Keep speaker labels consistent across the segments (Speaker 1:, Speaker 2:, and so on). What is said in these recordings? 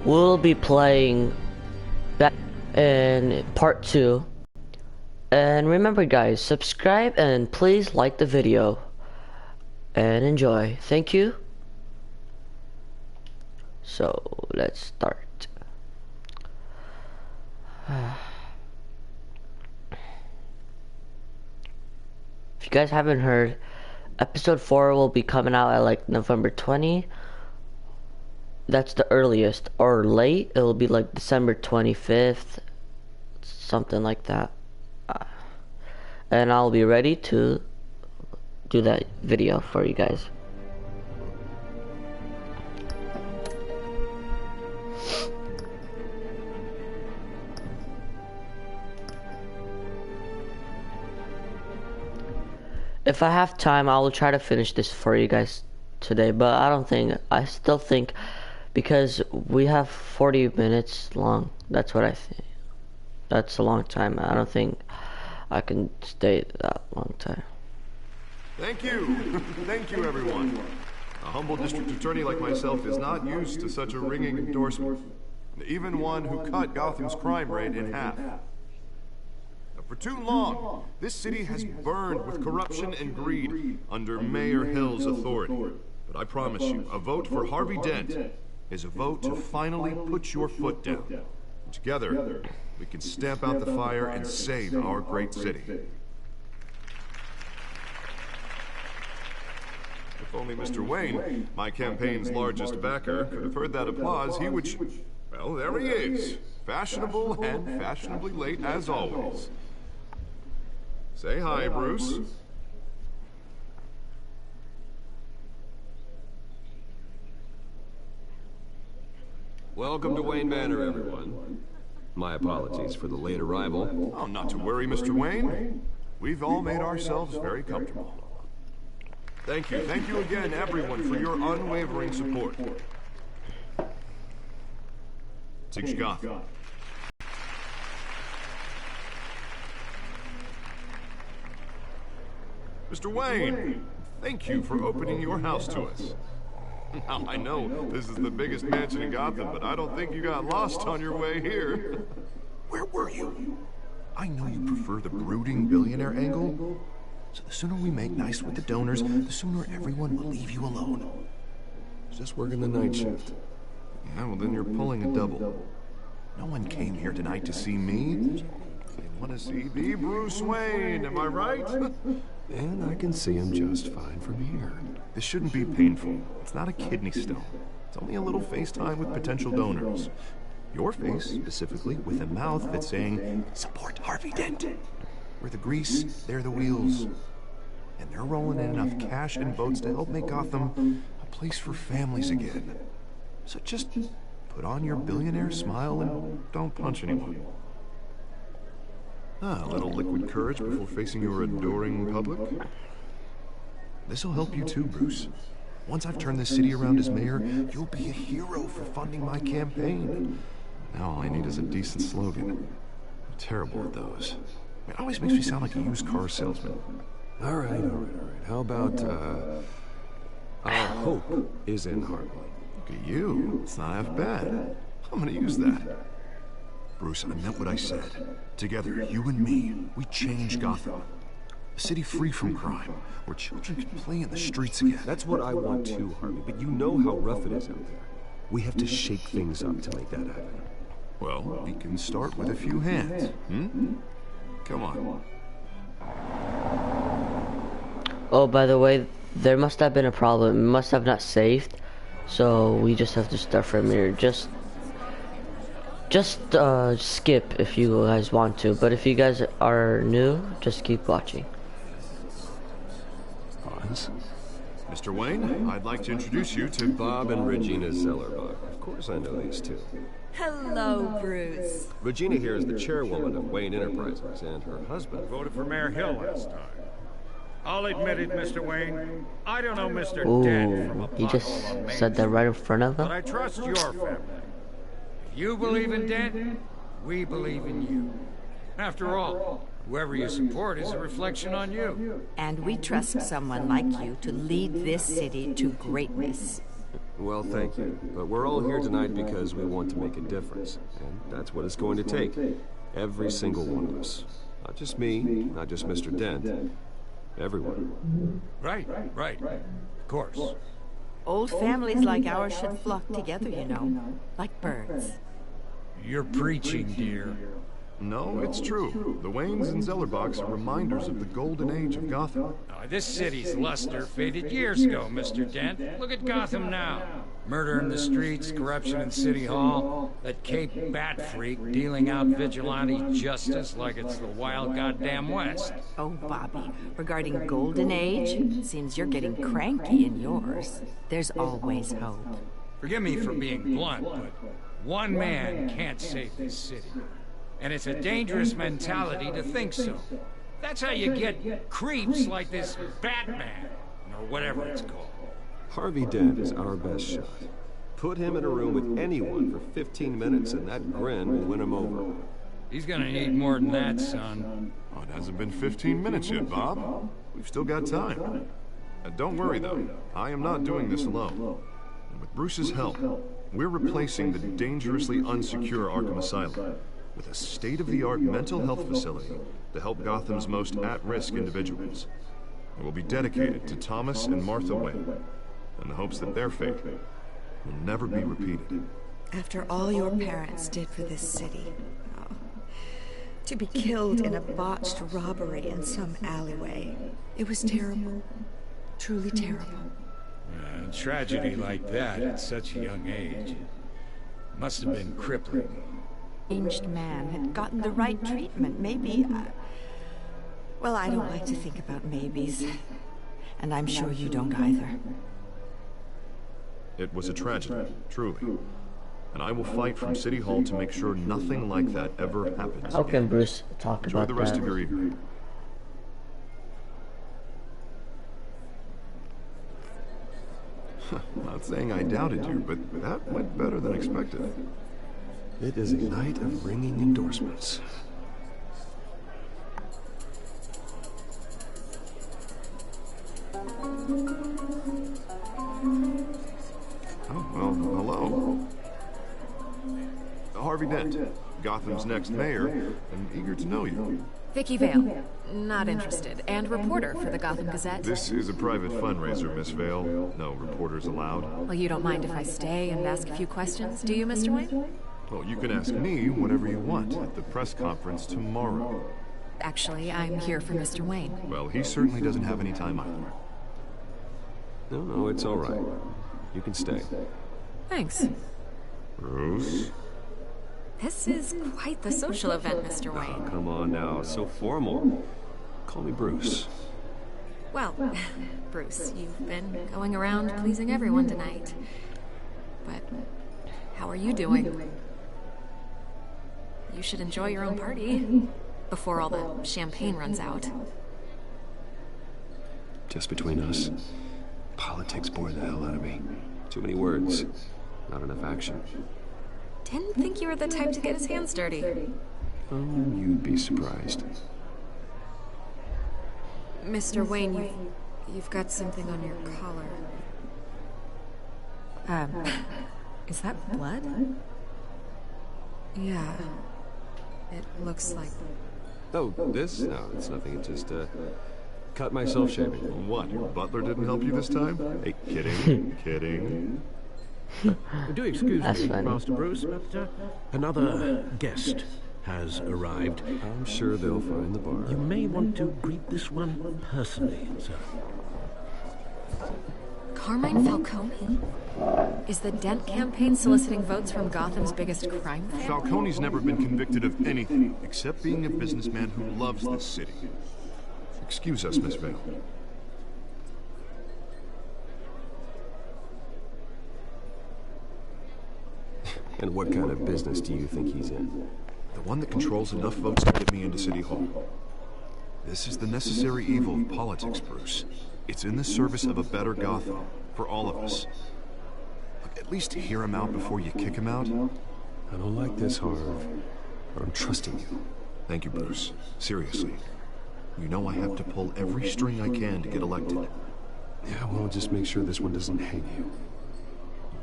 Speaker 1: we'll be playing back in part 2. And remember guys, subscribe and please like the video and enjoy. Thank you. So let's start. If you guys haven't heard, episode 4 will be coming out at like November 20. That's the earliest, or late it will be like December 25th, something like that. And I'll be ready to do that video for you guys. If I have time, I will try to finish this for you guys today, but I still think, because we have 40 minutes long, that's what I think. That's a long time. I don't think I can stay that long time.
Speaker 2: Thank you. Thank you, everyone. A humble district attorney like myself is not used to such a ringing endorsement. Even one who cut Gotham's crime rate in half. For too long, this city has burned with corruption and greed under Mayor Hill's authority. But I promise you, a vote for Harvey Dent is a vote to finally put your foot down. Together, we can stamp out the fire and save our great city. If only Mr. Wayne, my campaign's largest backer, could have heard that applause, he would... Well, there he is. Fashionable and fashionably late as always. Say hi, Bruce.
Speaker 3: Welcome to Wayne Manor, everyone. My apologies for the late arrival.
Speaker 2: Oh, not to worry, Mr. Wayne. We've all made ourselves very comfortable. Thank you again, everyone, for your unwavering support. Sich Gotham. Mr. Wayne, thank you for opening your house to us. Now, I know this is the biggest mansion in Gotham, but I don't think you got lost on your way here. Where were you? I know you prefer the brooding billionaire angle, so the sooner we make nice with the donors, the sooner everyone will leave you alone.
Speaker 3: Just working the night shift.
Speaker 2: Yeah, well then you're pulling a double. No one came here tonight to see me. They want to see the Bruce Wayne, am I right?
Speaker 3: And I can see him just fine from here.
Speaker 2: This shouldn't be painful. It's not a kidney stone. It's only a little FaceTime with potential donors. Your face, specifically, with a mouth that's saying, support Harvey Dent. We're the grease, they're the wheels. And they're rolling in enough cash and votes to help make Gotham a place for families again. So just put on your billionaire smile and don't punch anyone. A little liquid courage before facing your adoring public. This'll help you too, Bruce. Once I've turned this city around as mayor, you'll be a hero for funding my campaign. Now all I need is a decent slogan. I'm terrible at those. It always makes me sound like a used car salesman.
Speaker 3: All right. How about, our hope is in Harlem.
Speaker 2: Look at you. It's not half bad. I'm gonna use that. Bruce, I meant what I said. Together, you and me, we change Gotham. A city free from crime, where children can play in the streets again.
Speaker 3: That's what I want too, Harvey, but you know how rough it is out there. We have to shake things up to make that happen.
Speaker 2: Well, we can start with a few hands, Come on.
Speaker 1: Oh, by the way, there must have been a problem. It must have not saved, so we just have to start from here. Just skip if you guys want to, but if you guys are new, just keep watching.
Speaker 3: Pause.
Speaker 2: Mr. Wayne, I'd like to introduce you to
Speaker 3: Bob and Regina Zellerbach. Of course I know these two.
Speaker 4: Hello, Bruce.
Speaker 3: Regina here is the chairwoman of Wayne Enterprises, and her husband
Speaker 5: Voted for Mayor Hill last time. I'll admit it, Mr. Wayne. I don't know Mr. Dent from a
Speaker 1: Ooh, he just
Speaker 5: pothole on Main
Speaker 1: said that
Speaker 5: Street,
Speaker 1: right in front of
Speaker 5: but
Speaker 1: him.
Speaker 5: I trust your family. If you believe in Dent, we believe in you. After all, whoever you support is a reflection on you.
Speaker 4: And we trust someone like you to lead this city to greatness.
Speaker 3: Well, thank you. But we're all here tonight because we want to make a difference. And that's what it's going to take. Every single one of us. Not just me, not just Mr. Dent. Everyone.
Speaker 5: Right. Of course.
Speaker 4: Old families like ours should flock together, you know, like birds.
Speaker 5: You're preaching, dear.
Speaker 2: No, it's true. The Waynes and Zellerbachs are reminders of the golden age of Gotham.
Speaker 5: This city's luster faded years ago, Mr. Dent. Look at Gotham now. Murder in the streets, corruption in City Hall, that Cape Bat freak dealing out vigilante justice like it's the wild goddamn West.
Speaker 4: Oh, Bobby, regarding Golden Age, seems you're getting cranky in yours. There's always hope.
Speaker 5: Forgive me for being blunt, but one man can't save this city. And it's a dangerous mentality to think so. That's how you get creeps like this Batman, or whatever it's called.
Speaker 3: Harvey Dent is our best shot. Put him in a room with anyone for 15 minutes and that grin will win him over.
Speaker 5: He's gonna need more than that, son.
Speaker 2: Oh, it hasn't been 15 minutes yet, Bob. We've still got time. Don't worry, though. I am not doing this alone. And with Bruce's help, we're replacing the dangerously unsecure Arkham Asylum with a state-of-the-art mental health facility to help Gotham's most at-risk individuals. It will be dedicated to Thomas and Martha Wayne, in the hopes that their fate will never be repeated.
Speaker 6: After all your parents did for this city, oh, to be killed in a botched robbery in some alleyway, it was terrible. Truly terrible.
Speaker 5: A tragedy like that at such a young age must have been crippling.
Speaker 4: Changed man had gotten the right treatment, maybe.
Speaker 6: Well, I don't like to think about maybes. And I'm sure you don't either.
Speaker 2: It was a tragedy, truly. And I will fight from City Hall to make sure nothing like that ever happens
Speaker 1: How
Speaker 2: again.
Speaker 1: can Bruce talk
Speaker 2: Enjoy
Speaker 1: about
Speaker 2: the rest
Speaker 1: that?
Speaker 2: of your evening. Not saying I doubted you, but that went better than expected.
Speaker 3: It is a night of ringing endorsements.
Speaker 2: Oh, well, hello. Harvey Dent, Gotham's next mayor, and eager to know you.
Speaker 7: Vicky Vale. Not interested. And reporter for the Gotham Gazette.
Speaker 2: This is a private fundraiser, Miss Vale. No reporters allowed.
Speaker 7: Well, you don't mind if I stay and ask a few questions, do you, Mr. Wayne?
Speaker 2: Well, you can ask me whatever you want at the press conference tomorrow.
Speaker 7: Actually, I'm here for Mr. Wayne.
Speaker 2: Well, he certainly doesn't have any time either.
Speaker 3: No, it's all right. You can stay.
Speaker 7: Thanks.
Speaker 2: Bruce?
Speaker 7: This is quite the social event, Mr.
Speaker 3: Oh,
Speaker 7: Wayne.
Speaker 3: come on now, so formal. Call me Bruce.
Speaker 7: Well, Bruce, you've been going around pleasing everyone tonight. But how are you doing? You should enjoy your own party before all the champagne runs out.
Speaker 3: Just between us, politics bore the hell out of me. Too many words, not enough action.
Speaker 7: Didn't think you were the type to get his hands dirty.
Speaker 3: Oh, you'd be surprised.
Speaker 7: Mr. Wayne, you've got something on your collar. Is that blood? Yeah. It looks like...
Speaker 3: Oh, this? No, it's nothing. It just, cut myself shaving.
Speaker 2: What, your butler didn't help you this time? Hey, kidding, kidding.
Speaker 8: Do excuse
Speaker 1: That's
Speaker 8: me,
Speaker 1: funny.
Speaker 8: Master Bruce, but another guest has arrived.
Speaker 3: I'm sure they'll find the bar.
Speaker 8: You may want to greet this one personally, sir.
Speaker 7: Carmine Falcone? Is the Dent campaign soliciting votes from Gotham's biggest crime family?
Speaker 2: Falcone's never been convicted of anything except being a businessman who loves this city. Excuse us, Miss Vale.
Speaker 3: And what kind of business do you think he's in?
Speaker 2: The one that controls enough votes to get me into City Hall. This is the necessary evil of politics, Bruce. It's in the service of a better Gotham, for all of us. Look, at least hear him out before you kick him out.
Speaker 3: I don't like this, Harv. I'm trusting you.
Speaker 2: Thank you, Bruce. Seriously. You know I have to pull every string I can to get elected.
Speaker 3: Yeah, well, just make sure this one doesn't hang you.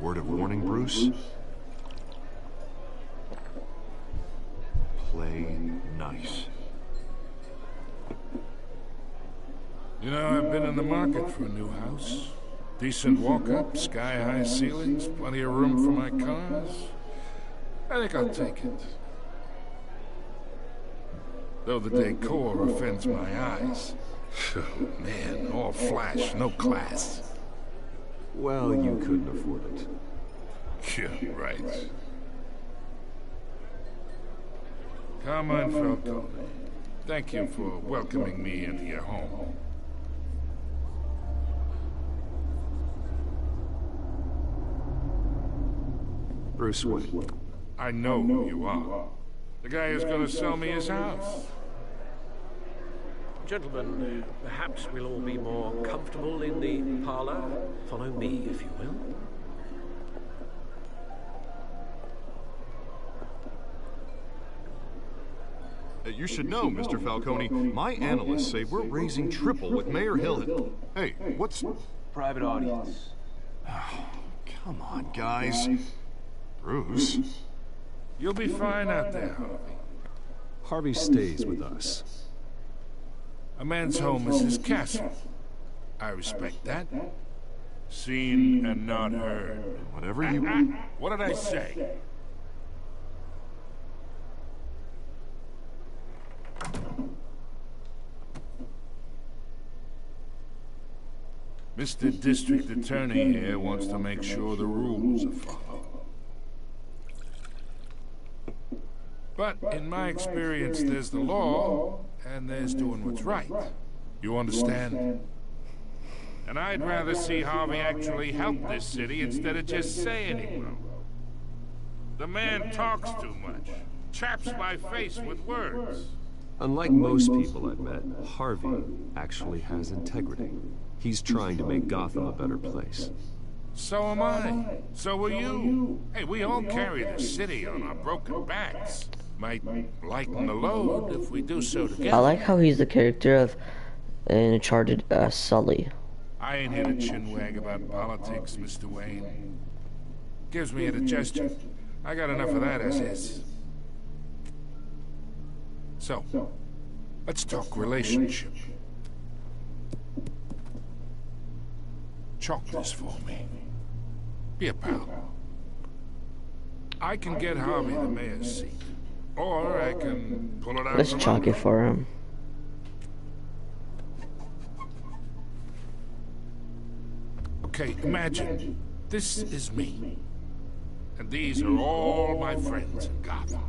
Speaker 2: Word of warning, Bruce? Play nice.
Speaker 9: You know, I've been in the market for a new house. Decent walk-up, sky-high ceilings, plenty of room for my cars. I think I'll take it. Though the decor offends my eyes. Man, all flash, no class.
Speaker 3: Well, you couldn't afford it.
Speaker 9: Yeah, right. Carmine Falcone, thank you for welcoming me into your home.
Speaker 3: Bruce Wayne.
Speaker 9: I know who you are. The guy who's gonna sell me his house.
Speaker 8: Gentlemen, perhaps we'll all be more comfortable in the parlor. Follow me, if you will.
Speaker 2: You should know, Mr. Falcone, my analysts say we're raising triple with Mayor Hill. Hey, what's...
Speaker 10: Private audience.
Speaker 2: Come on, guys. Bruce?
Speaker 9: You'll be fine out there, Harvey.
Speaker 3: Harvey stays with us.
Speaker 9: A man's home is his castle. I respect that. Seen and not heard.
Speaker 2: Whatever you...
Speaker 9: What did I say? Mr. District Attorney here wants to make sure the rules are followed. But in my experience, there's the law, and there's doing what's right. You understand? And I'd rather see Harvey actually help this city instead of just saying he will. The man talks too much, chaps my face with words.
Speaker 3: Unlike most people I've met, Harvey actually has integrity. He's trying to make Gotham a better place.
Speaker 9: So am I. So are you. Hey, we all carry the city on our broken backs. Might lighten the load if we do so together.
Speaker 1: I like how he's the character of Uncharted Sully.
Speaker 9: I ain't here to chinwag about politics, Mr. Wayne. Gives me indigestion. I got enough of that as is. So, let's talk relationship. Chalk this for me. Be a pal. I can get Harvey the mayor's seat. Or I can pull it out
Speaker 1: Let's
Speaker 9: from
Speaker 1: chalk
Speaker 9: under.
Speaker 1: it for him.
Speaker 9: Okay, imagine this is me. And these are all my friends in Gotham.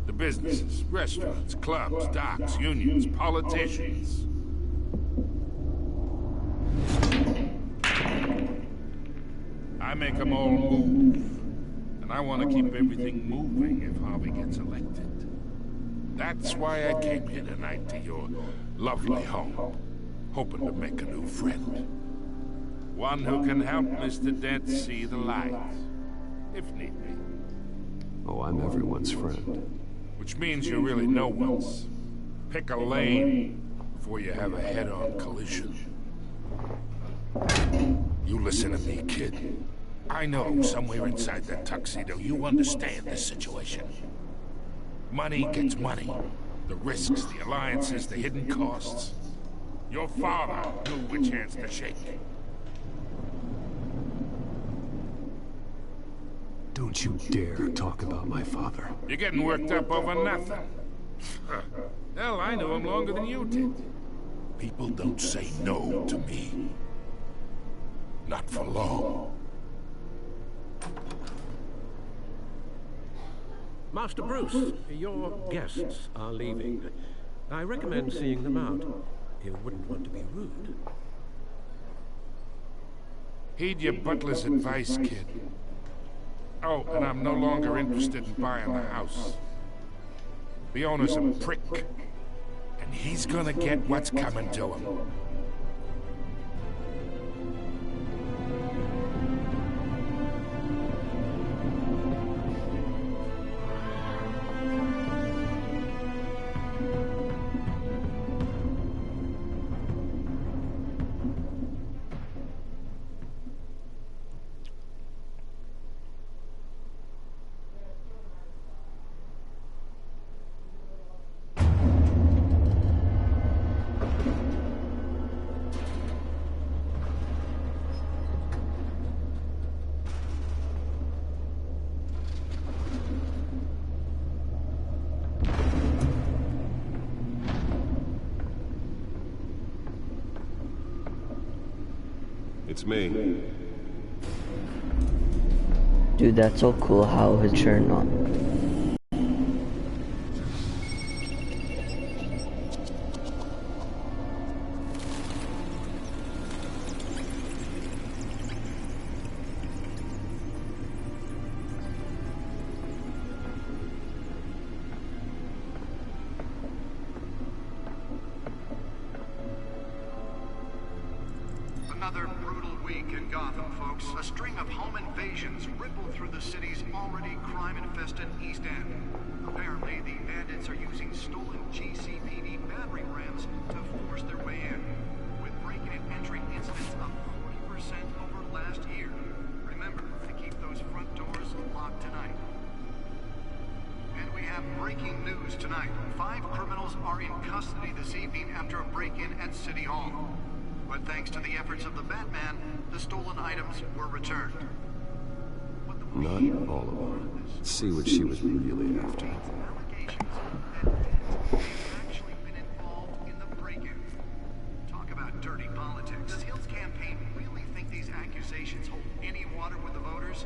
Speaker 9: The businesses, restaurants, clubs, docks, unions, politicians. I make them all move. And I want to keep everything moving if Harvey gets elected. That's why I came here tonight to your lovely home, hoping to make a new friend. One who can help Mr. Dent see the light, if need be.
Speaker 3: Oh, I'm everyone's friend.
Speaker 9: Which means you're really no one's. Pick a lane before you have a head-on collision. You listen to me, kid. I know somewhere inside that tuxedo you understand this situation. Money gets money. The risks, the alliances, the hidden costs. Your father knew which hands to shake.
Speaker 3: Don't you dare talk about my father.
Speaker 9: You're getting worked up over nothing. Hell, I knew him longer than you did. People don't say no to me. Not for long.
Speaker 8: Master Bruce, your guests are leaving. I recommend seeing them out. You wouldn't want to be rude.
Speaker 9: Heed your butler's advice, kid. Oh, and I'm no longer interested in buying the house. The owner's a prick. And he's gonna get what's coming to him.
Speaker 3: It's me.
Speaker 1: Dude, that's so cool how his turned on.
Speaker 11: Another brutal week in Gotham, folks. A string of home invasions rippled through the city's already crime-infested East End. Apparently, the bandits are using stolen GCPD battering rams to force their way in, with break-in and entry incidents up 40% over last year. Remember to keep those front doors locked tonight. And we have breaking news tonight. 5 criminals are in custody this evening after a break-in at City Hall. But thanks to the efforts of the Batman, the stolen items were returned.
Speaker 3: Not all of them. Let's see what she was really after.
Speaker 11: Actually been involved in the break-in. Talk about dirty politics. Does Hill's campaign really think these accusations hold any water with the voters?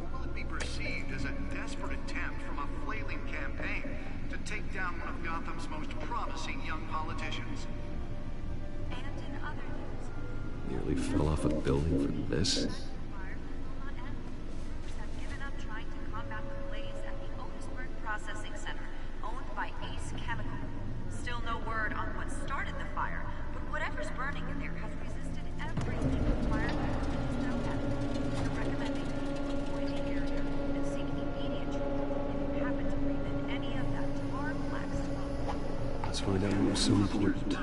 Speaker 11: Or will it be perceived as a desperate attempt from a flailing campaign to take down one of Gotham's most promising young politicians?
Speaker 3: Nearly fell off a building for this.
Speaker 12: Processing center, owned by Ace Chemical. Still no word on what started the fire, but whatever's burning in there has resisted everything required by the They're recommending people avoid the area and seek immediate treatment if you happen to breathe in any of that tar black smoke.
Speaker 3: Let's find out what's so important.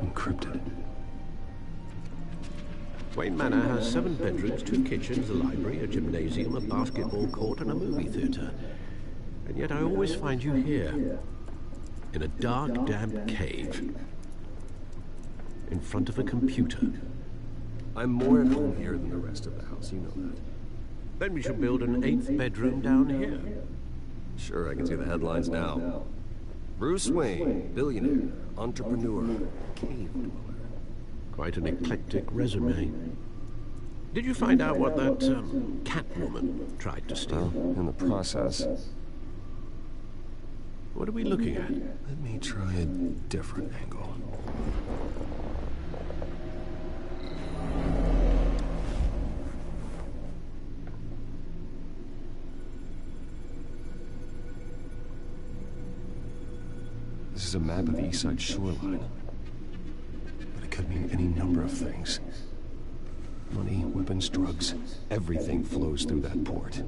Speaker 3: Encrypted.
Speaker 8: Wayne Manor has 7 bedrooms, 2 kitchens, a library, a gymnasium, a basketball court, and a movie theater. And yet I always find you here, in a dark, damp cave, in front of a computer.
Speaker 3: I'm more at home here than the rest of the house, you know that.
Speaker 8: Then we should build an 8th bedroom down here.
Speaker 3: Sure, I can see the headlines now. Bruce Wayne, billionaire, entrepreneur, cave dweller.
Speaker 8: Quite an eclectic resume. Did you find out what that Catwoman tried to steal?
Speaker 3: Well, in the process.
Speaker 8: What are we looking at?
Speaker 3: Let me try a different angle. This is a map of the East Side shoreline. But it could mean any number of things. Money, weapons, drugs, everything flows through that port.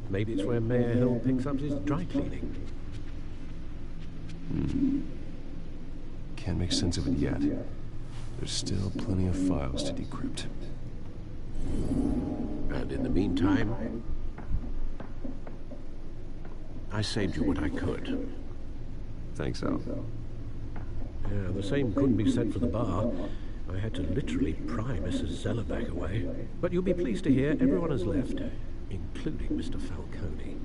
Speaker 8: Maybe it's where Mayor Hill picks up his dry cleaning.
Speaker 3: Can't make sense of it yet. There's still plenty of files to decrypt.
Speaker 8: And in the meantime, I saved you what I could.
Speaker 3: Thanks, Al.
Speaker 8: Yeah, the same couldn't be said for the bar. I had to literally pry Mrs. Zellerback away. But you'll be pleased to hear everyone has left, including Mr. Falcone.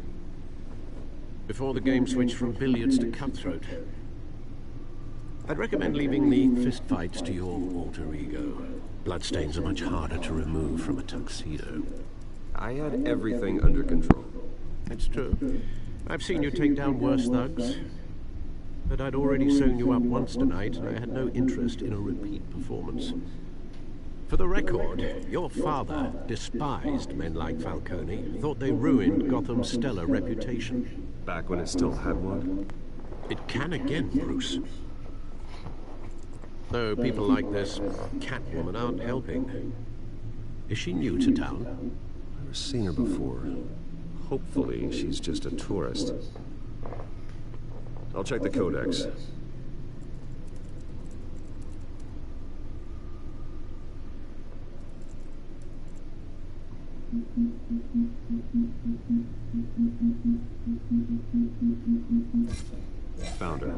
Speaker 8: Before the game switched from billiards to cutthroat, I'd recommend leaving the fistfights to your alter ego. Bloodstains are much harder to remove from a tuxedo.
Speaker 3: I had everything under control.
Speaker 8: It's true. I've seen you take down worse thugs. But I'd already sewn you up once tonight, and I had no interest in a repeat performance. For the record, your father despised men like Falcone, thought they ruined Gotham's stellar reputation.
Speaker 3: Back when it still had one?
Speaker 8: It can again, Bruce. Though people like this Catwoman aren't helping. Is she new to town?
Speaker 3: Never seen her before. Hopefully, she's just a tourist. I'll check the codex. Found her.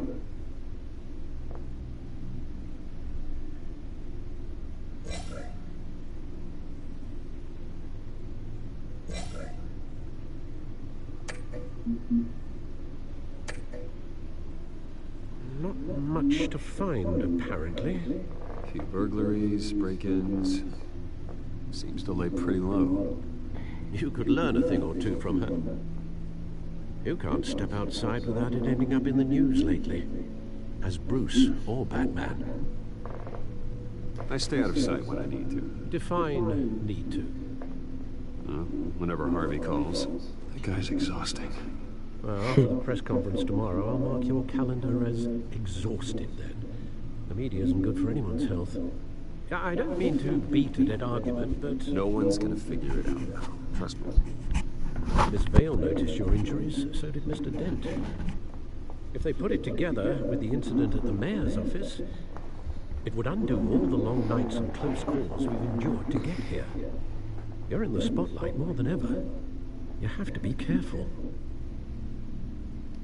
Speaker 8: much to find, apparently.
Speaker 3: A few burglaries, break-ins. Seems to lay pretty low.
Speaker 8: You could learn a thing or two from her. You can't step outside without it ending up in the news lately. As Bruce or Batman.
Speaker 3: I stay out of sight when I need to.
Speaker 8: Define need to.
Speaker 3: Whenever Harvey calls. That guy's exhausting.
Speaker 8: Well, after the press conference tomorrow, I'll mark your calendar as exhausted then. The media isn't good for anyone's health. I don't mean to beat a dead argument, but...
Speaker 3: No one's gonna figure it out now. Trust me.
Speaker 8: Miss Vale noticed your injuries, so did Mr. Dent. If they put it together with the incident at the mayor's office, it would undo all the long nights and close calls we've endured to get here. You're in the spotlight more than ever. You have to be careful.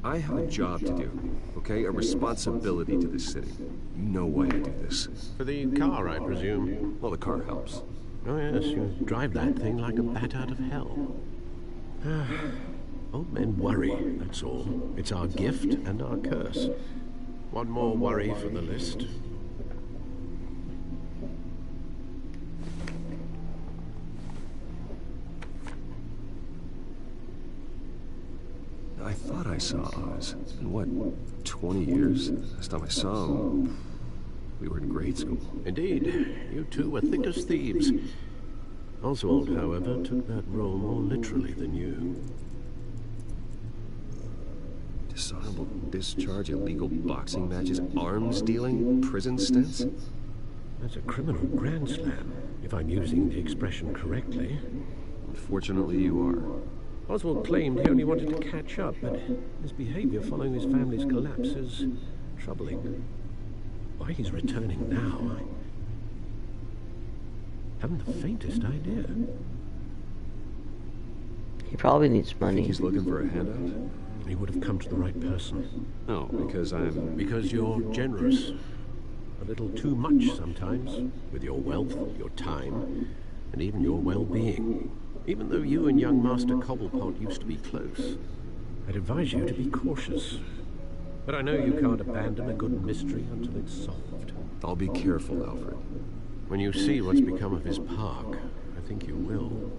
Speaker 3: I have a job to do, okay? A responsibility to this city. You know why I do this.
Speaker 8: For the car, I presume.
Speaker 3: Well, the car helps.
Speaker 8: Oh yes, you drive that thing like a bat out of hell. Old men worry, that's all. It's our gift and our curse. One more worry for the list.
Speaker 3: I thought I saw Oz. It's been, what, 20 years? Last time I saw him, we were in grade school.
Speaker 8: Indeed. You two were thick as thieves. Oswald, however, took that role more literally than you.
Speaker 3: Dishonorable discharge, illegal boxing matches, arms dealing, prison stints?
Speaker 8: That's a criminal grand slam, if I'm using the expression correctly.
Speaker 3: Unfortunately, you are.
Speaker 8: Oswald claimed he only wanted to catch up, but his behavior following his family's collapse is troubling. Why he's returning now, I haven't the faintest idea.
Speaker 1: He probably needs money.
Speaker 3: Think he's looking for a handout?
Speaker 8: He would have come to the right person.
Speaker 3: No, because I'm...
Speaker 8: Because you're generous. A little too much sometimes, with your wealth, your time, and even your well-being. Even though you and young Master Cobblepot used to be close, I'd advise you to be cautious. But I know you can't abandon a good mystery until it's solved.
Speaker 3: I'll be careful, Alfred.
Speaker 8: When you see what's become of his park, I think you will.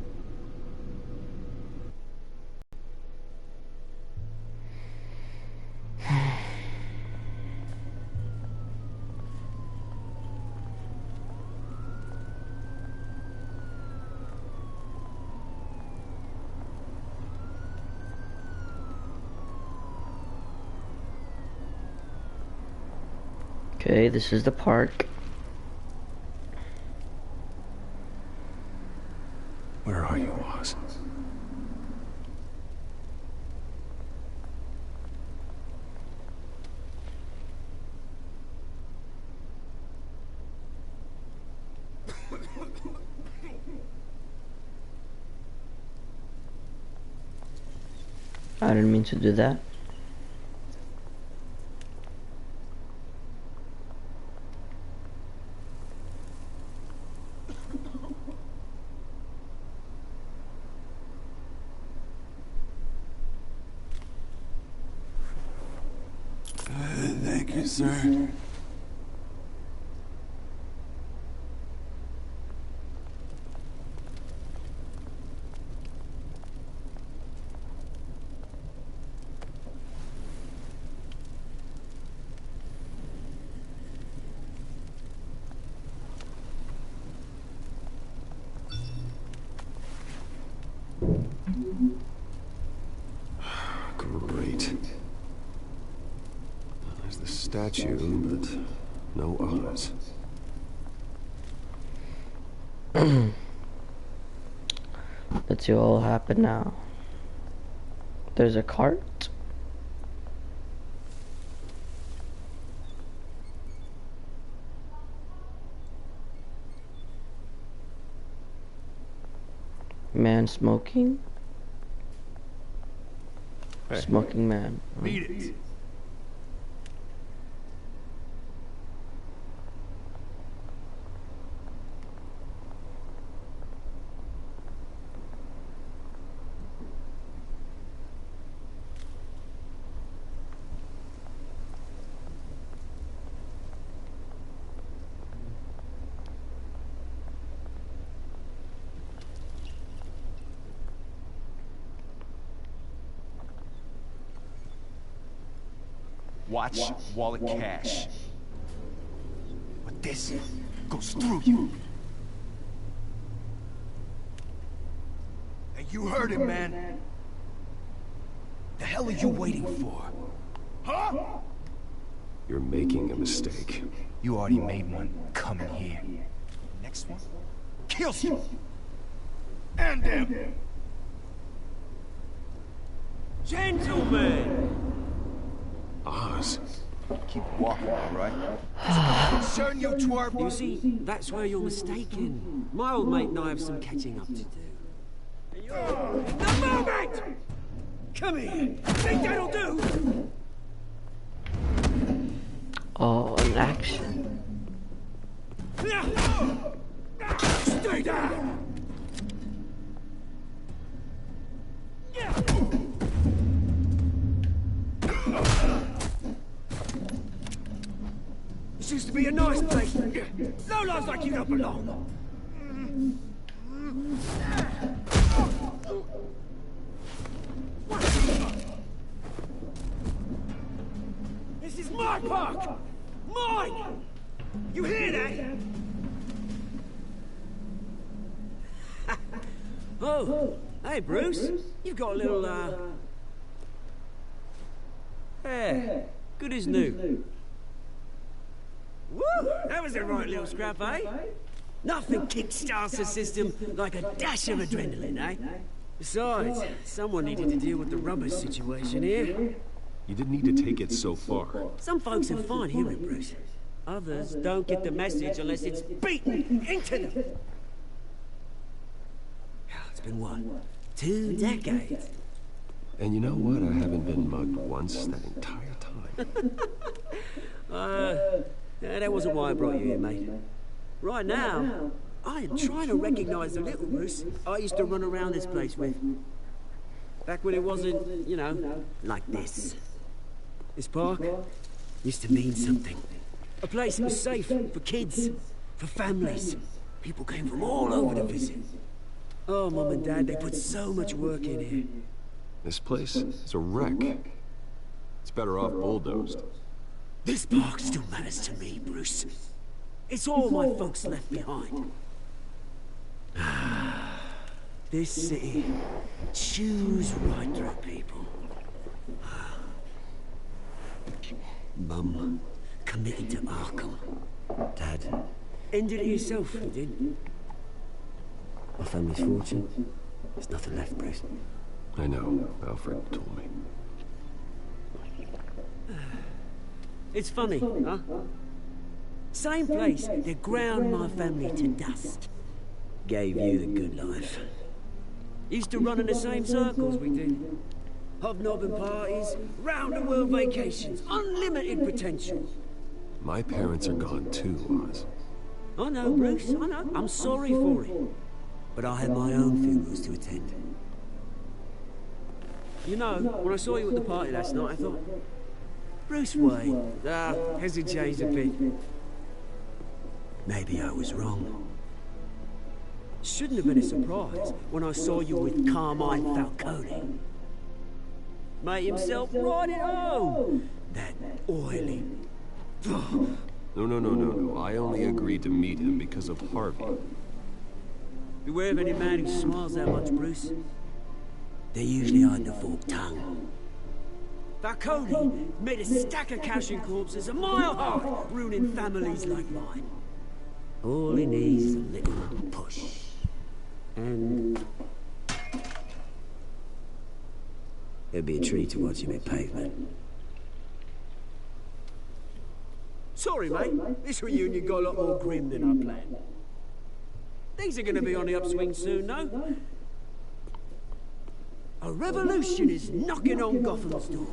Speaker 1: Okay, this is the park.
Speaker 3: Where are you, Oz?
Speaker 1: I didn't mean to do that.
Speaker 13: Thank you, sir.
Speaker 3: Great. There's the statue, but no Oz.
Speaker 1: Let's see what will happen now. There's a cart. Man smoking.
Speaker 3: Hey.
Speaker 1: Smoking man.
Speaker 2: Beat it.
Speaker 10: Watch wallet cash. But this goes through you. Hey, you heard him, man. The hell are you waiting for? Huh?
Speaker 3: You're making a mistake.
Speaker 10: You already made one coming here. Next one kills you. And them.
Speaker 14: Gentlemen!
Speaker 3: Oz.
Speaker 10: Keep walking, all right? Concern you twerp.
Speaker 14: You see, that's where you're mistaken. My old mate and I have some catching up to do. The moment! Come here! Think that'll do?
Speaker 1: Oh, an action.
Speaker 14: Stay down! This used to be a nice place. No lives like you don't belong. This is my park! Mine! You hear that? Oh, hey Bruce. You've got a little, hair. Good as new. Woo! That was a right little scrap, eh? Nothing kickstarts the system like a dash of adrenaline, eh? Besides, someone needed to deal with the rubber situation here.
Speaker 3: You didn't need to take it so far.
Speaker 14: Some folks are fine hearing, Bruce. Others don't get the message unless it's beaten into them. It's been what? 2 decades?
Speaker 3: And you know what? I haven't been mugged once that entire time.
Speaker 14: That wasn't why I brought you here, mate. Right now, I am trying to recognize the little Bruce I used to run around this place with. Back when it wasn't, you know, like this. This park used to mean something. A place that was safe for kids, for families. People came from all over to visit. Oh, Mum and Dad, they put so much work in here.
Speaker 3: This place is a wreck. It's better off bulldozed.
Speaker 14: This park still matters to me, Bruce. It's all my folks left behind. This city chews right through people. Mum committed to Arkham. Dad ended it yourself, you did. My family's fortune. There's nothing left, Bruce.
Speaker 3: I know. Alfred told me.
Speaker 14: It's funny, huh? Same place that ground my family to dust. Gave you the good life. Used to run in the same circles we did. Hobnobbing parties, round-the-world vacations, unlimited potential.
Speaker 3: My parents are gone too, Oz.
Speaker 14: I know, Bruce, I know. I'm sorry for it. But I had my own funerals to attend. You know, when I saw you at the party last night, I thought, Bruce Wayne, has he changed a bit? Maybe I was wrong. Shouldn't have been a surprise when I saw you with Carmine Falcone. Made himself right at home. That oily...
Speaker 3: No. I only agreed to meet him because of Harvey.
Speaker 14: Beware of any man who smiles that much, Bruce. They usually hide the forked tongue. Falcone made a stack of cash and corpses a mile high, ruining families like mine. All he needs is a little push. And... it'd be a treat to watch him hit pavement. Sorry, mate. This reunion got a lot more grim than I planned. Things are gonna be on the upswing soon, no? A revolution is knocking on Gotham's door.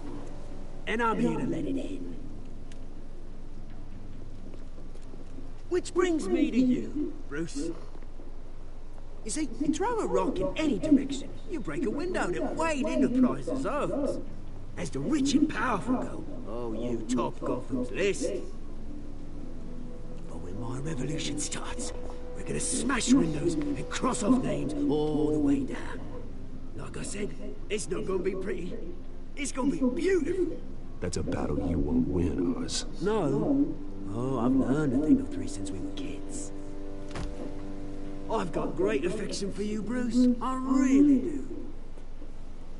Speaker 14: And I'm here to let it in. Which brings me to you, Bruce. You see, you throw a rock in any direction, you break a window that Wayne Enterprises owns. As the rich and powerful go, oh, you top Gotham's list. But when my revolution starts, we're gonna smash windows and cross off names all the way down. Like I said, it's not gonna be pretty. It's gonna be beautiful.
Speaker 3: That's a battle you won't win, Oz.
Speaker 14: No. Oh, I've learned a thing or three since we were kids. I've got great affection for you, Bruce. I really do.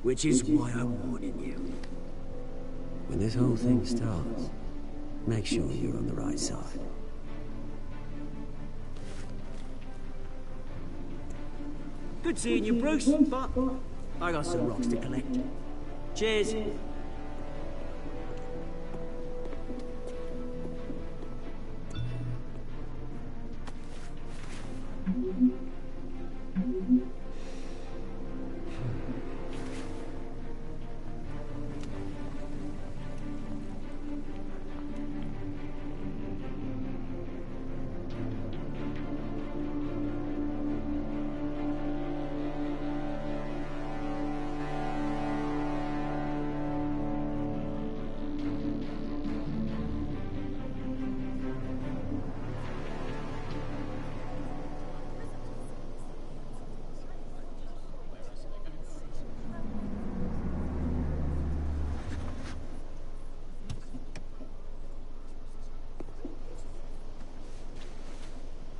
Speaker 14: Which is why I'm warning you. When this whole thing starts, make sure you're on the right side. Good seeing you, Bruce, but I got some rocks to collect. Cheers.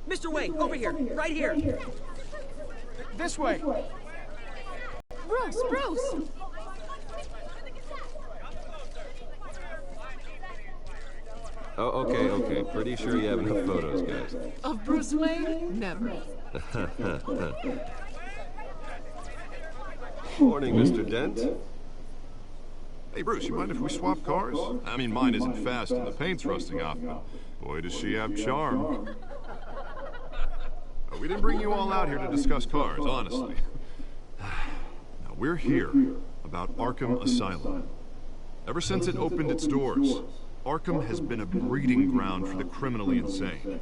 Speaker 14: Mr. Wayne, over here, right here.
Speaker 10: This way.
Speaker 7: Bruce, Bruce!
Speaker 3: Oh, okay. Pretty sure you have enough photos, guys.
Speaker 15: Of Bruce Wayne? Never.
Speaker 3: Morning, Mr. Dent.
Speaker 2: Hey, Bruce, you mind if we swap cars? I mean, mine isn't fast and the paint's rusting off, but boy, does she have charm. We didn't bring you all out here to discuss cars, honestly. Now, we're here about Arkham Asylum. Ever since it opened its doors, Arkham has been a breeding ground for the criminally insane.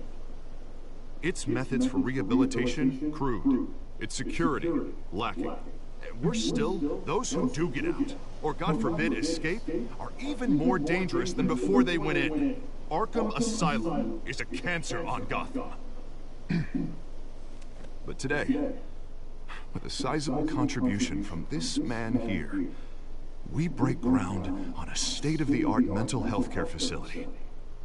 Speaker 2: Its methods for rehabilitation, crude. Its security, lacking. And worse still, those who do get out, or God forbid escape, are even more dangerous than before they went in. Arkham Asylum is a cancer on Gotham. But today, with a sizable contribution from this man here, we break ground on a state-of-the-art mental health care facility.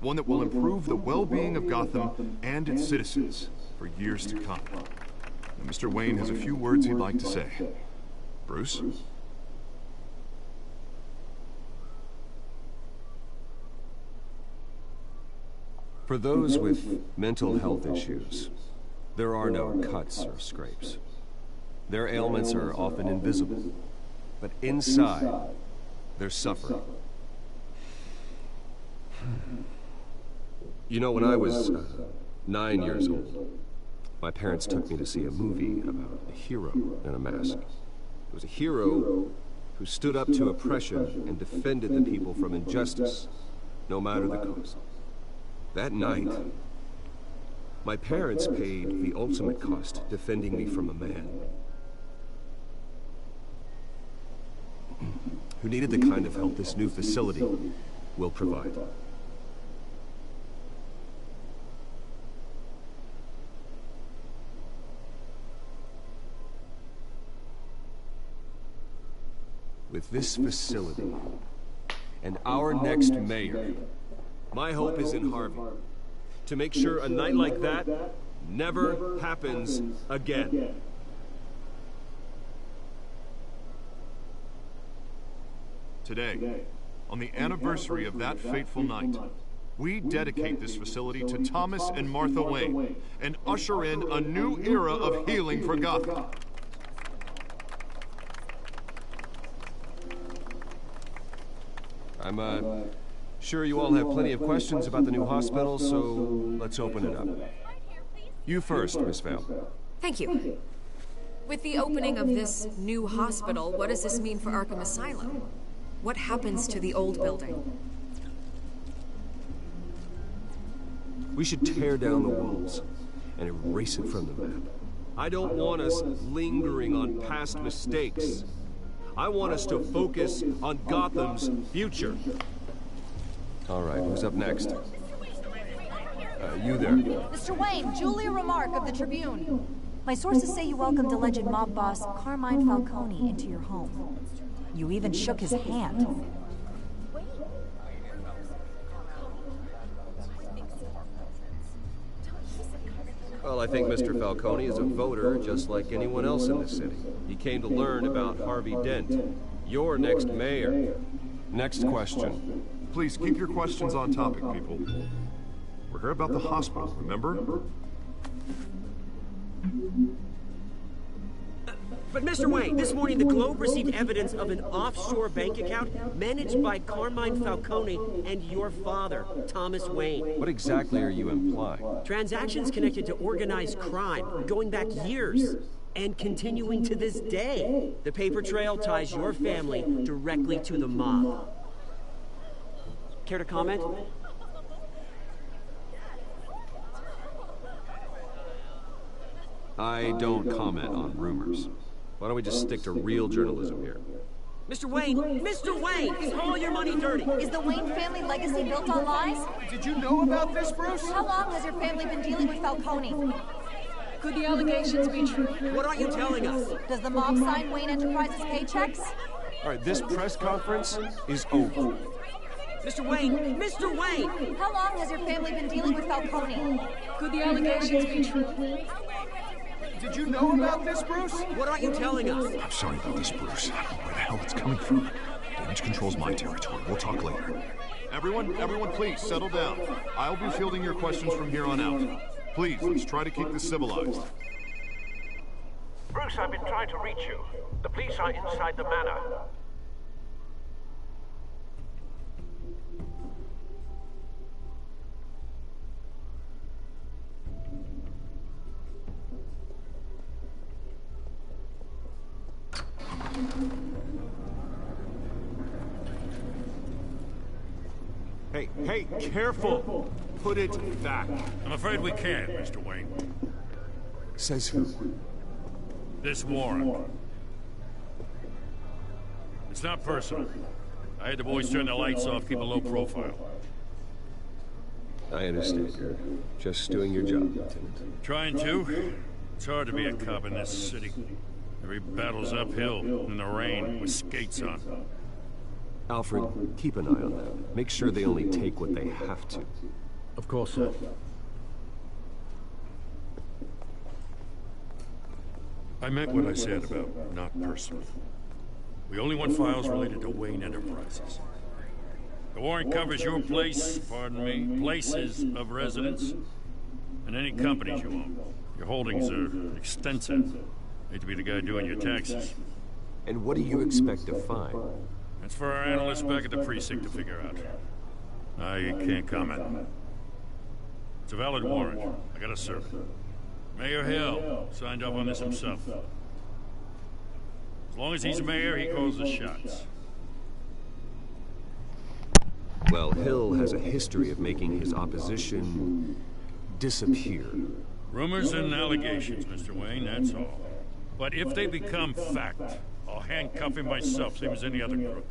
Speaker 2: One that will improve the well-being of Gotham and its citizens for years to come. Now, Mr. Wayne has a few words he'd like to say. Bruce?
Speaker 3: For those with mental health issues, there are no cuts or scrapes. Their ailments are often invisible, but inside, they're suffering. You know, when I was 9 years old, my parents took me to see a movie about a hero in a mask. It was a hero who stood up to oppression and defended the people from injustice, no matter the cost. That night, my parents paid the ultimate cost defending me from a man who needed the kind of help this new facility will provide. With this facility and our next mayor, my hope is in Harvey. To make sure a night like that never happens again.
Speaker 2: Today, on the anniversary of that fateful night, we dedicate this facility to Thomas and Martha Wayne and usher in a new era of healing for Gotham.
Speaker 3: I'm sure you all have plenty of questions about the new hospital, so let's open it up. You first, Miss Vale.
Speaker 7: Thank you. With the opening of this new hospital, what does this mean for Arkham Asylum? What happens to the old building?
Speaker 3: We should tear down the walls and erase it from the map. I don't want us lingering on past mistakes. I want us to focus on Gotham's future. All right, who's up next? You there.
Speaker 16: Mr. Wayne, Julia Remark of the Tribune. My sources say you welcomed alleged mob boss Carmine Falcone into your home. You even shook his hand.
Speaker 3: Well, I think Mr. Falcone is a voter just like anyone else in this city. He came to learn about Harvey Dent, your next mayor. Next question.
Speaker 2: Please keep your questions on topic, people. We're here about the hospital, remember?
Speaker 14: But Mr. Wayne, this morning the Globe received evidence of an offshore bank account managed by Carmine Falcone and your father, Thomas Wayne.
Speaker 3: What exactly are you implying?
Speaker 14: Transactions connected to organized crime, going back years, and continuing to this day. The paper trail ties your family directly to the mob. Care to comment?
Speaker 3: I don't comment on rumors. Why don't we just stick to real journalism here?
Speaker 14: Mr. Wayne! Mr. Wayne! Is all your money dirty?
Speaker 16: Is the Wayne family legacy built on lies?
Speaker 10: Did you know about this, Bruce?
Speaker 16: How long has your family been dealing with Falcone?
Speaker 15: Could the allegations be true?
Speaker 14: What aren't you telling us?
Speaker 16: Does the mob sign Wayne Enterprises paychecks?
Speaker 3: All right, this press conference is over.
Speaker 14: Mr. Wayne! Mr. Wayne!
Speaker 16: How long has your family been dealing with Falcone?
Speaker 15: Could the allegations be true?
Speaker 10: Did you know about this, Bruce?
Speaker 14: What aren't you telling us?
Speaker 2: I'm sorry about this, Bruce. I don't know where the hell it's coming from. Damage control's my territory. We'll talk later. Everyone, please, settle down. I'll be fielding your questions from here on out. Please, let's try to keep this civilized.
Speaker 17: Bruce, I've been trying to reach you. The police are inside the manor.
Speaker 3: Hey, careful! Put it back.
Speaker 5: I'm afraid we can't, Mr. Wayne.
Speaker 3: Says who?
Speaker 5: This warrant. It's not personal. I had the boys turn the lights off, keep a low profile.
Speaker 3: I understand. You're just doing your job, Lieutenant.
Speaker 5: Trying to. It's hard to be a cop in this city. Every battle's uphill, in the rain, with skates on.
Speaker 3: Alfred, keep an eye on them. Make sure they only take what they have to.
Speaker 8: Of course, sir.
Speaker 5: I meant what I said about not personal. We only want files related to Wayne Enterprises. The warrant covers your place, pardon me, places of residence, and any companies you own. Your holdings are extensive. Hate to be the guy doing your taxes.
Speaker 3: And what do you expect to find?
Speaker 5: That's for our analysts back at the precinct to figure out. I can't comment. It's a valid warrant. I gotta serve it. Mayor Hill signed up on this himself. As long as he's mayor, he calls the shots.
Speaker 3: Well, Hill has a history of making his opposition disappear.
Speaker 5: Rumors and allegations, Mr. Wayne, that's all. But if they become fact, I'll handcuff him myself, same as any other crook.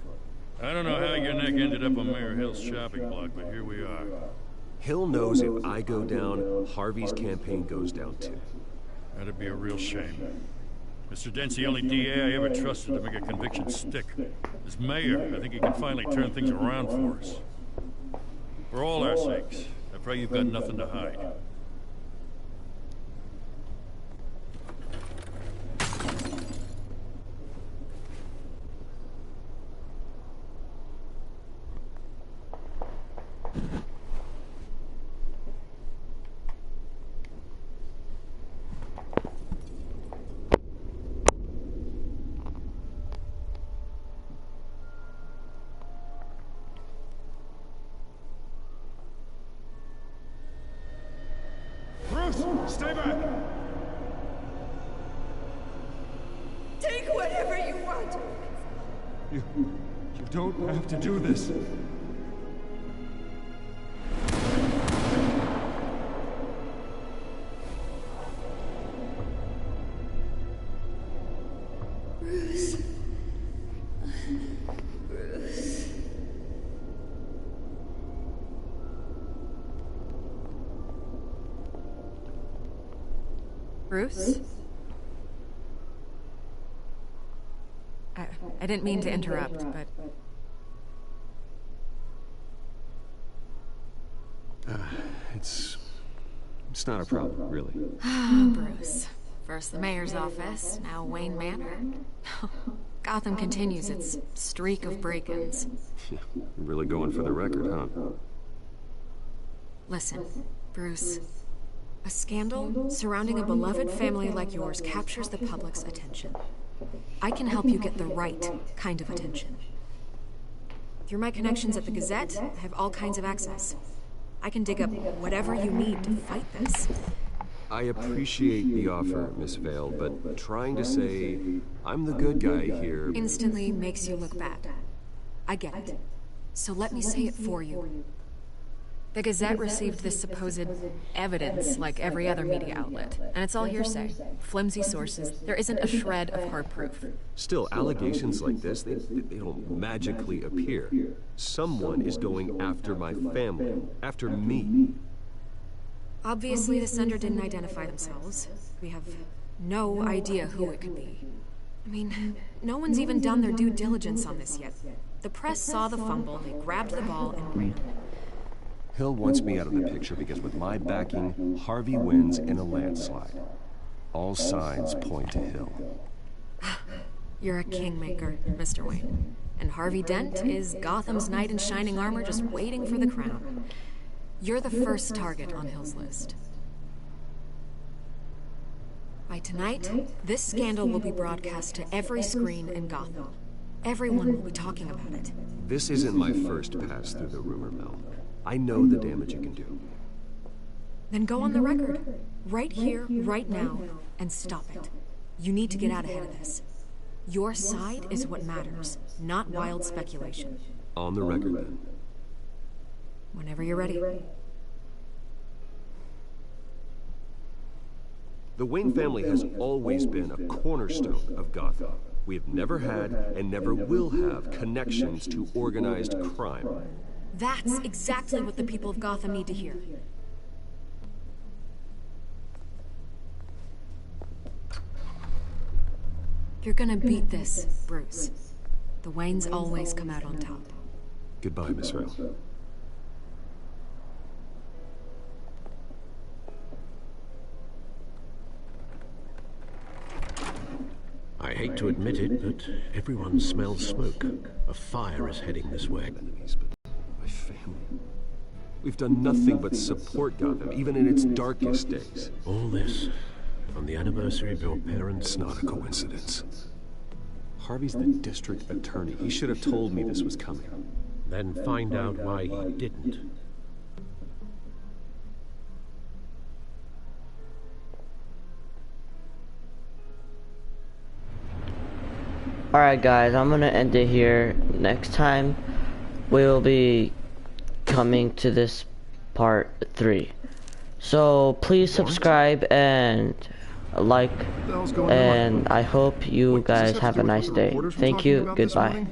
Speaker 5: I don't know how your neck ended up on Mayor Hill's shopping block, but here we are.
Speaker 3: Hill knows if I go down, Harvey's campaign goes down too.
Speaker 5: That'd be a real shame. Mr. Dent's the only DA I ever trusted to make a conviction stick. As mayor, I think he can finally turn things around for us. For all our sakes, I pray you've got nothing to hide.
Speaker 9: Stay back!
Speaker 6: Take whatever you want.
Speaker 9: You don't have to do this.
Speaker 6: Bruce. Bruce.
Speaker 7: Bruce? I didn't mean to interrupt, but...
Speaker 3: It's It's not a problem, really.
Speaker 7: Bruce. First the mayor's office, now Wayne Manor. Gotham continues its streak of break-ins.
Speaker 3: You're really going for the record, huh?
Speaker 7: Listen, Bruce. A scandal surrounding a beloved family like yours captures the public's attention. I can help you get the right kind of attention. Through my connections at the Gazette, I have all kinds of access. I can dig up whatever you need to fight this.
Speaker 3: I appreciate the offer, Miss Vale, but trying to say I'm the good guy here
Speaker 7: instantly makes you look bad. I get it. So let me say it for you. The Gazette received this supposed evidence like every other media outlet, and it's all hearsay, flimsy sources. There isn't a shred of hard proof.
Speaker 3: Still, allegations like this, they don't magically appear. Someone is going after my family, after me.
Speaker 7: Obviously, the sender didn't identify themselves. We have no idea who it could be. I mean, no one's even done their due diligence on this yet. The press saw the fumble, they grabbed the ball and ran.
Speaker 3: Hill wants me out of the picture because with my backing, Harvey wins in a landslide. All signs point to Hill.
Speaker 7: You're a kingmaker, Mr. Wayne. And Harvey Dent is Gotham's knight in shining armor just waiting for the crown. You're the first target on Hill's list. By tonight, this scandal will be broadcast to every screen in Gotham. Everyone will be talking about it.
Speaker 3: This isn't my first pass through the rumor mill. I know the damage it can do.
Speaker 7: Then go on the record. Right here, right now, and stop it. You need to get out ahead of this. Your side is what matters, not wild speculation.
Speaker 3: On the record, then.
Speaker 7: Whenever you're ready.
Speaker 3: The Wayne family has always been a cornerstone of Gotham. We have never had and never will have connections to organized crime.
Speaker 7: That's exactly what the people of Gotham need to hear. You're gonna beat this, Bruce. The Waynes always come out on top.
Speaker 3: Goodbye, Miss Vale.
Speaker 8: I hate to admit it, but everyone smells smoke. A fire is heading this way.
Speaker 3: My family. We've done nothing but support Gotham, even in its darkest days.
Speaker 8: All this on the anniversary of your parents'
Speaker 3: It's not a coincidence. Harvey's the district attorney. He should have told me this was coming.
Speaker 8: Then find out why he didn't.
Speaker 1: Alright guys, I'm gonna end it here. Next time we will be coming to this part 3. So please subscribe and like, and I hope you guys have a nice day. Thank you, goodbye.